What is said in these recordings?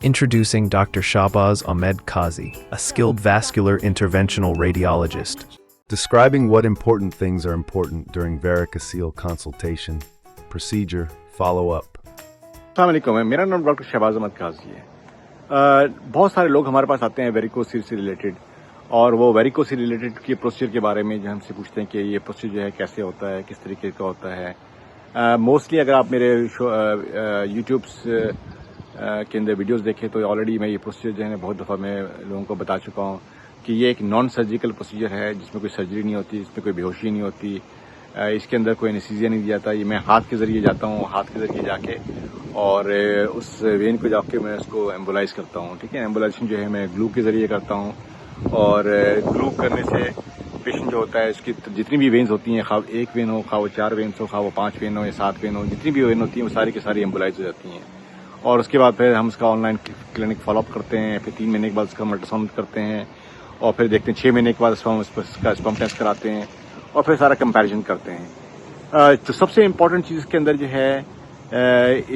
Introducing Dr. Shahbaz Ahmed Qazi, a skilled vascular interventional radiologist. Describing what important things are important during varicocele consultation, procedure, follow-up. अस्सलाम वालेकुम, मेरा नाम doctor Shahbaz Ahmad काजी है। बहुत सारे लोग हमारे पास आते हैं वेरिकोसील से रिलेटेड, और वो वेरिकोसील रिलेटेड के प्रोसीजर के बारे में जो हमसे पूछते हैं कि ये प्रोसीजर जो है कैसे होता है, किस तरीके का होता है। मोस्टली अगर आप मेरे यूट्यूब के अंदर वीडियोस देखें तो ऑलरेडी मैं ये प्रोसीजर जो है बहुत दफ़ा मैं लोगों को बता चुका हूँ कि ये एक नॉन सर्जिकल प्रोसीजर है, जिसमें कोई सर्जरी नहीं होती, इसमें कोई बेहोशी नहीं होती, इसके अंदर कोई एनेस्थीसिया नहीं दिया जाता। ये मैं हाथ के ज़रिए जाता हूँ, हाथ के ज़रिए जाके और उस वेन को जाके मैं उसको एम्बोलाइज करता हूँ। ठीक है, एम्बोलाइजेशन जो है मैं ग्लू के ज़रिए करता हूँ, और ग्लू करने से पेशेंट जो होता है इसकी जितनी भी वेन्स होती हैं, खा एक वेन हो, खा वो 4 वेन्स हो, खा वो 5 वेन हो या 7 वेन हो, जितनी भी वेन होती हैं वो सारी की सारी एम्बोलाइज हो जाती हैं। और उसके बाद फिर हम उसका ऑनलाइन क्लिनिक फॉलोअप करते हैं, फिर 3 महीने के बाद उसका अल्ट्रासाउंड करते हैं, और फिर देखते हैं 6 महीने के बाद उसका स्पर्म टेस्ट कराते हैं, और फिर सारा कंपैरिजन करते हैं। तो सबसे इम्पोर्टेंट चीज़ इसके अंदर जो है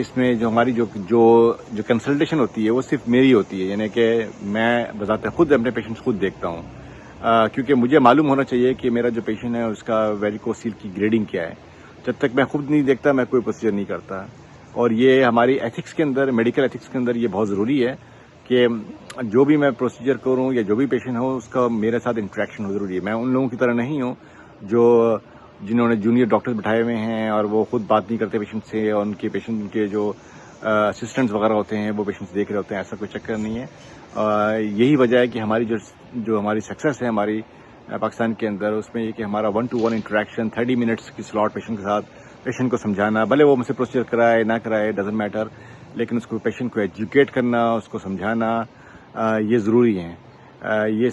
इसमें जो हमारी जो कंसल्टेशन होती है वो सिर्फ मेरी होती है, यानी कि मैं बजाते खुद अपने पेशेंट्स खुद देखता हूँ, क्योंकि मुझे मालूम होना चाहिए कि मेरा जो पेशेंट है उसका वेरिकोसील की ग्रेडिंग क्या है। जब तक मैं खुद नहीं देखता मैं कोई प्रोसीजर नहीं करता, और ये हमारी एथिक्स के अंदर, मेडिकल एथिक्स के अंदर ये बहुत ज़रूरी है कि जो भी मैं प्रोसीजर करूँ या जो भी पेशेंट हो उसका मेरे साथ इंटरेक्शन हो ज़रूरी है। मैं उन लोगों की तरह नहीं हूँ जिन्होंने जूनियर डॉक्टर्स बिठाए हुए हैं और वो खुद बात नहीं करते पेशेंट से, और उनके पेशेंट के जो असिस्टेंट्स वगैरह होते हैं वो पेशेंट्स देख रहे होते हैं। ऐसा कोई चक्कर नहीं है। यही वजह है कि हमारी जो हमारी सक्सेस है हमारी पाकिस्तान के अंदर, उसमें ये कि हमारा 1-to-1 इंटरेक्शन, 30 मिनट्स की स्लॉट पेशेंट के साथ, पेशेंट को समझाना, भले वो मुझसे प्रोसीजर कराए ना कराए डजेंट मैटर, लेकिन उसको पेशेंट को एजुकेट करना, उसको समझाना ये ज़रूरी है। ये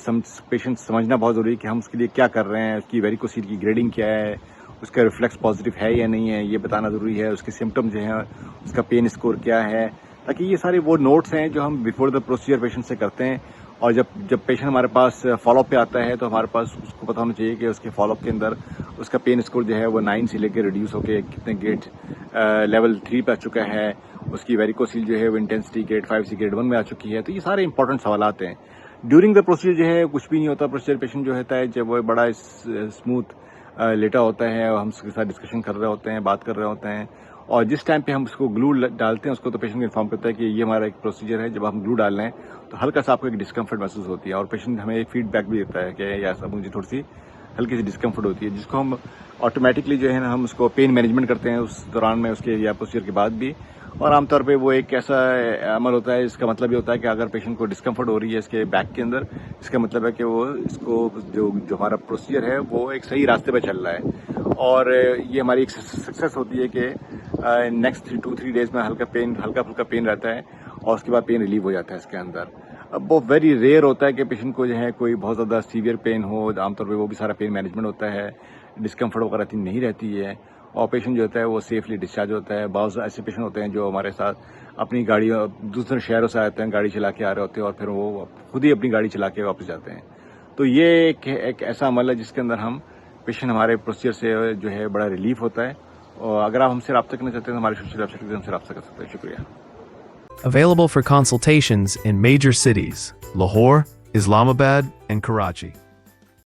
पेशेंट समझना बहुत ज़रूरी है कि हम उसके लिए क्या कर रहे हैं, उसकी वेरिकोसील की ग्रेडिंग क्या है, उसका रिफ्लेक्स पॉजिटिव है या नहीं है, ये बताना ज़रूरी है। उसके सिम्टम जो हैं, उसका पेन स्कोर क्या है, ताकि ये सारे वो नोट्स हैं जो हम बिफोर द प्रोसीजर पेशेंट से करते हैं। और जब पेशेंट हमारे पास फॉलोअप पे आता है तो हमारे पास उसको पता होना चाहिए कि उसके फॉलोअप के अंदर उसका पेन स्कोर जो है वो 9 से लेकर रिड्यूस होकर कितने ग्रेड लेवल 3 पे आ चुका है, उसकी वेरिकोसील जो है वो इंटेंसिटी ग्रेड 5 से ग्रेड 1 में आ चुकी है। तो ये सारे इंपॉर्टेंट सवालात हैं। ड्यूरिंग द प्रोसीजर जो है कुछ भी नहीं होता। प्रोसीजर पेशेंट जो होता है जब वो बड़ा स्मूथ लेटा होता है और हम उसके साथ डिस्कशन कर रहे होते हैं, बात कर रहे होते हैं, और जिस टाइम पे हम उसको ग्लू डालते हैं उसको तो पेशेंट को इन्फॉर्म करता है कि ये हमारा एक प्रोसीजर है। जब हम ग्लू डाल रहे हैं तो हल्का सा आपको एक डिस्कम्फर्ट महसूस होती है, और पेशेंट हमें एक फीडबैक भी देता है कि ऐसा मुझे थोड़ी सी हल्की सी डिस्कम्फर्ट होती है, जिसको हम ऑटोमेटिकली जो है ना हम उसको पेन मैनेजमेंट करते हैं उस दौरान में, उसके या प्रोसीजर के बाद भी। और आमतौर पे वो एक ऐसा अमल होता है, इसका मतलब ये होता है कि अगर पेशेंट को डिस्कम्फर्ट हो रही है इसके बैक के अंदर, इसका मतलब है कि वो इसको जो हमारा प्रोसीजर है वो एक सही रास्ते पे चल रहा है। और ये हमारी एक सक्सेस होती है कि नेक्स्ट 2-3 डेज में हल्का फुल्का पेन रहता है, और उसके बाद पेन रिलीव हो जाता है इसके अंदर। अब वो वेरी रेयर होता है कि पेशेंट को जो है कोई बहुत ज़्यादा सीवियर पेन हो, आमतौर पर वो भी सारा पेन मैनेजमेंट होता है, डिस्कम्फर्ट वगैरह इतनी नहीं रहती है, और पेशेंट जो होता है वो सेफली डिस्चार्ज होता है। बहुत ऐसे पेशेंट होते हैं जो हमारे साथ अपनी गाड़ी दूसरे शहरों से आते हैं, गाड़ी चला के आ रहे होते हैं, और फिर वो खुद ही अपनी गाड़ी चला के वापस जाते हैं। तो ये एक ऐसा अमल है जिसके अंदर हम पेशेंट हमारे प्रोसीजर से जो है बड़ा रिलीफ होता है। और अगर आप हमसे रब्ता करना चाहते हैं तो हमारे सोशल वेबसाइट पर हमसे रब्ता कर सकते हैं। शुक्रिया। Available for consultations in major cities, Lahore, Islamabad, and Karachi.